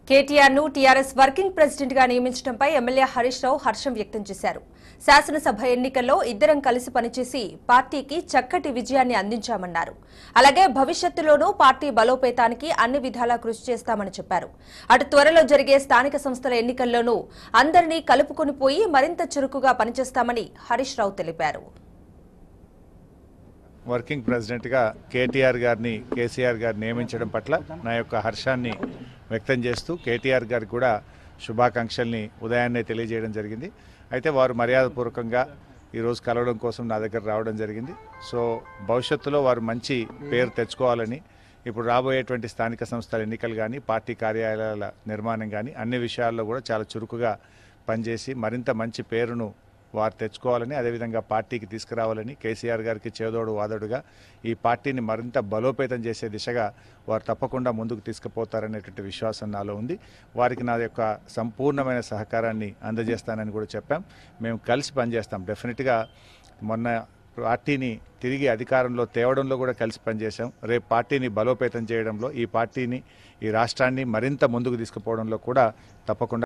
కేటీఆర్ ను TRS working president గా నియమించడంపై MLA Harish Rao హర్షం వ్యక్తం చేశారు. శాసనసభ ఎన్నికల్లో ఇద్దరం కలిసి పనిచేసి పార్టీకి చక్కటి విజయాన్ని అందించామన్నారు. అలాగే భవిష్యత్తులోనూ పార్టీ బలోపేతానికి అన్ని విధాలా కృషి చేస్తామని చెప్పారు. అటు త్వరలో జరిగే స్థానిక సంస్థల ఎన్నికల్లోనూ అందరినీ కలుపుకొని పోయి మరింత చురుకుగా పనిచేస్తామని హరీష్ రావు తెలిపారు. వర్కింగ్ ప్రెసిడెంట్గా కేటీఆర్ గారిని కేసీఆర్ గారిని నియమించడం పట్ల నా యొక్క హర్షాన్ని వ్యక్తం చేస్తూ కేటీఆర్ గారికి కూడా శుభాకాంక్షల్ని ఉదయాన్నే తెలియజేయడం జరిగింది. అయితే వారు మర్యాదపూర్వకంగా ఈరోజు కలవడం కోసం నా దగ్గర రావడం జరిగింది. సో భవిష్యత్తులో వారు మంచి పేరు తెచ్చుకోవాలని, ఇప్పుడు రాబోయేటువంటి స్థానిక సంస్థల ఎన్నికలు కానీ, పార్టీ కార్యాలయాల నిర్మాణం కానీ అన్ని విషయాల్లో కూడా చాలా చురుకుగా పనిచేసి మరింత మంచి పేరును వారు తెచ్చుకోవాలని, అదేవిధంగా పార్టీకి తీసుకురావాలని, కేసీఆర్ గారికి చేదోడు వాదోడుగా ఈ పార్టీని మరింత బలోపేతం చేసే దిశగా వారు తప్పకుండా ముందుకు తీసుకుపోతారనేటువంటి విశ్వాసం నాలో ఉంది. వారికి నా యొక్క సంపూర్ణమైన సహకారాన్ని అందజేస్తానని కూడా చెప్పాం. మేము కలిసి పనిచేస్తాం. డెఫినెట్గా మొన్న పార్టీని తిరిగి అధికారంలో తేవడంలో కూడా కలిసి పనిచేశాం. రేపు పార్టీని బలోపేతం చేయడంలో, ఈ పార్టీని, ఈ రాష్ట్రాన్ని మరింత ముందుకు తీసుకుపోవడంలో కూడా తప్పకుండా